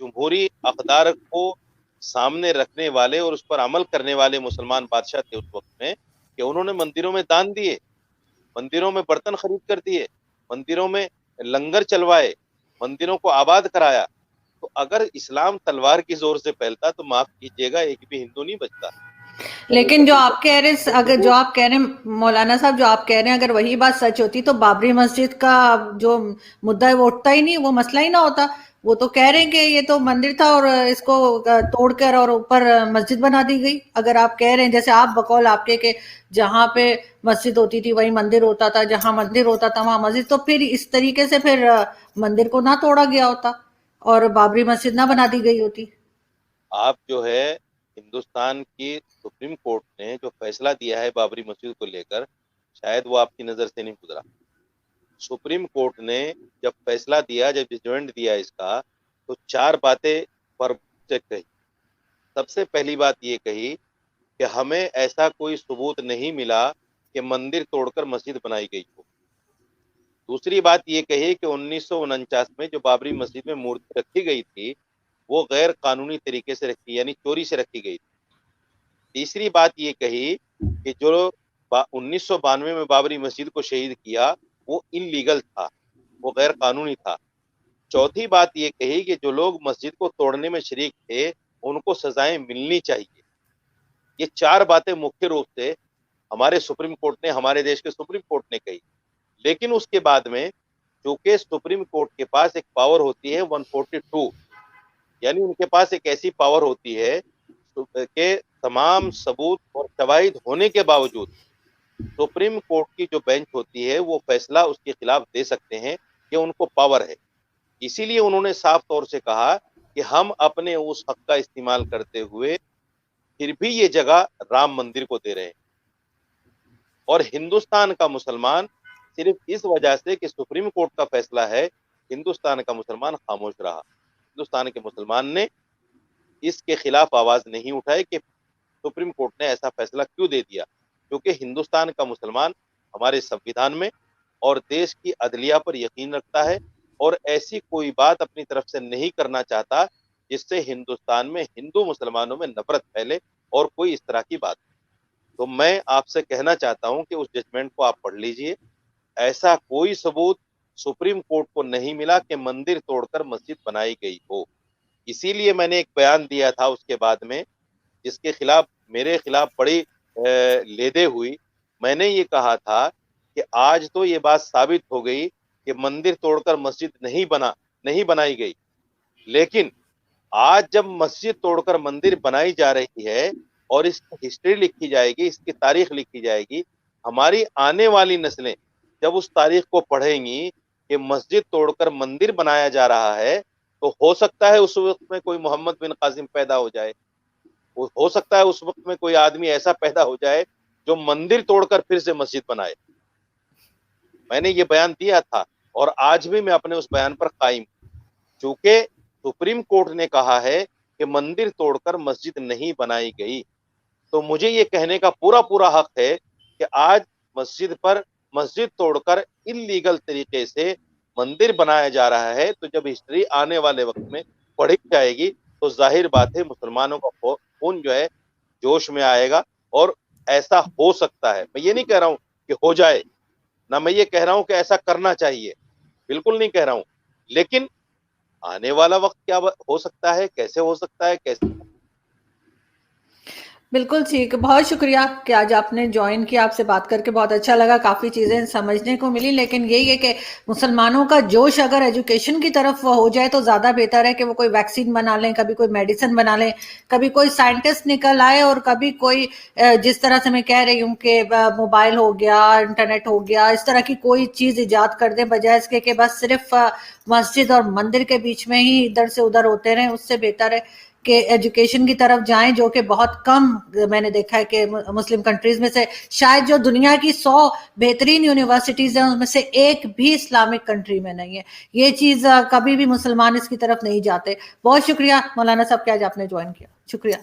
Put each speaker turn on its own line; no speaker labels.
جمہوری اقدار کو سامنے رکھنے والے اور اس پر عمل کرنے والے مسلمان بادشاہ تھے اس وقت میں، کہ انہوں نے مندروں میں دان دیے، مندروں میں برتن خرید کر دیے، مندروں میں لنگر چلوائے، مندروں کو آباد کرایا. تو اگر اسلام تلوار کی زور سے پھیلتا تو معاف کیجیے گا ایک بھی ہندو نہیں بچتا.
لیکن جو آپ کہہ رہے، اگر جو آپ کہہ رہے ہیں مولانا صاحب، جو آپ کہہ رہے ہیں اگر وہی بات سچ ہوتی تو بابری مسجد کا جو مدعا ہے وہ اٹھتا ہی نہیں، وہ مسئلہ ہی نہ ہوتا. وہ تو کہہ رہے ہیں کہ یہ تو مندر تھا اور اس کو توڑ کر اور اوپر مسجد بنا دی گئی. اگر آپ کہہ رہے ہیں جیسے آپ بقول آپ کے کہ جہاں پہ مسجد ہوتی تھی وہی مندر ہوتا تھا، جہاں مندر ہوتا تھا وہاں مسجد، تو پھر اس طریقے سے پھر مندر کو نہ توڑا گیا ہوتا اور بابری مسجد نہ بنا دی گئی ہوتی.
آپ جو ہے ہندوستان کی سپریم کورٹ نے جو فیصلہ دیا ہے بابری مسجد کو لے کر، شاید وہ آپ کی نظر سے نہیں گزرا. سپریم کورٹ نے جب فیصلہ دیا، جب ججمنٹ دیا اس کا، تو 4 باتیں پر کہی. سب سے پہلی بات یہ کہی کہ ہمیں ایسا کوئی ثبوت نہیں ملا کہ مندر توڑ کر مسجد بنائی گئی ہو. دوسری بات یہ کہی کہ 1949 میں جو بابری مسجد میں مورتی رکھی گئی تھی وہ غیر قانونی طریقے سے رکھی، یعنی چوری سے رکھی گئی تھی. تیسری بات یہ کہی کہ جو 1992 میں بابری مسجد کو شہید کیا وہ انلیگل تھا، وہ غیر قانونی تھا. چوتھی بات یہ کہی کہ جو لوگ مسجد کو توڑنے میں شریک تھے ان کو سزائیں ملنی چاہیے. یہ 4 باتیں مکھیہ روپ سے ہمارے سپریم کورٹ نے، ہمارے دیش کے سپریم کورٹ نے کہی. لیکن اس کے بعد میں چونکہ سپریم کورٹ کے پاس ایک پاور ہوتی ہے 142، یعنی ان کے پاس ایک ایسی پاور ہوتی ہے کہ تمام ثبوت اور شواہد ہونے کے باوجود سپریم کورٹ کی جو بینچ ہوتی ہے وہ فیصلہ اس کے خلاف دے سکتے ہیں، کہ ان کو پاور ہے. اسی لیے انہوں نے صاف طور سے کہا کہ ہم اپنے اس حق کا استعمال کرتے ہوئے پھر بھی یہ جگہ رام مندر کو دے رہے ہیں. اور ہندوستان کا مسلمان صرف اس وجہ سے کہ سپریم کورٹ کا فیصلہ ہے، ہندوستان کا مسلمان خاموش رہا. ہندوستان کے مسلمان نے اس کے خلاف آواز نہیں اٹھائی کہ سپریم کورٹ نے ایسا فیصلہ کیوں دے دیا، کیونکہ ہندوستان کا مسلمان ہمارے سنویدھان میں اور دیش کی عدلیہ پر یقین رکھتا ہے، اور ایسی کوئی بات اپنی طرف سے نہیں کرنا چاہتا جس سے ہندوستان میں ہندو مسلمانوں میں نفرت پھیلے اور کوئی اس طرح کی بات. تو میں آپ سے کہنا چاہتا ہوں کہ اس ججمنٹ کو آپ پڑھ لیجئے. ایسا کوئی ثبوت سپریم کورٹ کو نہیں ملا کہ مندر توڑ کر مسجد بنائی گئی ہو. اسی لیے میں نے ایک بیان دیا تھا اس کے بعد میں، جس کے خلاف میرے خلاف بڑی لیدے ہوئی. میں نے یہ کہا تھا کہ آج تو یہ بات ثابت ہو گئی کہ مندر توڑ کر مسجد نہیں بنائی گئی، لیکن آج جب مسجد توڑ کر مندر بنائی جا رہی ہے اور اس کی ہسٹری لکھی جائے گی، اس کی تاریخ لکھی جائے گی، ہماری آنے والی نسلیں جب اس تاریخ کو پڑھیں گی کہ مسجد توڑ کر مندر بنایا جا رہا ہے، تو ہو سکتا ہے اس وقت میں کوئی محمد بن قاسم پیدا ہو جائے، ہو سکتا ہے اس وقت میں کوئی آدمی ایسا پیدا ہو جائے جو مندر توڑ کر پھر سے مسجد بنائے. میں نے یہ بیان دیا تھا اور آج بھی میں اپنے اس بیان پر قائم ہوں. چونکہ سپریم کورٹ نے کہا ہے کہ مندر توڑ کر مسجد نہیں بنائی گئی، تو مجھے یہ کہنے کا پورا حق ہے کہ آج مسجد توڑ کر انلیگل طریقے سے مندر بنایا جا رہا ہے. تو جب ہسٹری آنے والے وقت میں پڑھی جائے گی تو ظاہر بات ہے مسلمانوں کا خون جو ہے جوش میں آئے گا، اور ایسا ہو سکتا ہے. میں یہ نہیں کہہ رہا ہوں کہ ہو جائے، نہ میں یہ کہہ رہا ہوں کہ ایسا کرنا چاہیے، بالکل نہیں کہہ رہا ہوں. لیکن آنے والا وقت کیا ہو سکتا ہے، کیسے ہو سکتا ہے، کیسے.
بالکل ٹھیک. بہت شکریہ کہ آج آپ نے جوائن کیا. آپ سے بات کر کے بہت اچھا لگا، کافی چیزیں سمجھنے کو ملی. لیکن یہی ہے کہ مسلمانوں کا جوش اگر ایجوکیشن کی طرف ہو جائے تو زیادہ بہتر ہے کہ وہ کوئی ویکسین بنا لیں، کبھی کوئی میڈیسن بنا لیں، کبھی کوئی سائنٹسٹ نکل آئے، اور کبھی کوئی جس طرح سے میں کہہ رہی ہوں کہ موبائل ہو گیا، انٹرنیٹ ہو گیا، اس طرح کی کوئی چیز ایجاد کر دیں، بجائے اس کے کہ بس صرف مسجد اور مندر کے بیچ میں ہی ادھر سے ادھر ہوتے رہیں. اس سے بہتر ہے کہ ایجوکیشن کی طرف جائیں، جو کہ بہت کم میں نے دیکھا ہے کہ مسلم کنٹریز میں سے شاید جو دنیا کی 100 بہترین یونیورسٹیز ہیں ان میں سے ایک بھی اسلامک کنٹری میں نہیں ہے. یہ چیز کبھی بھی مسلمان اس کی طرف نہیں جاتے. بہت شکریہ مولانا صاحب کہ آج آپ نے جوائن کیا. شکریہ.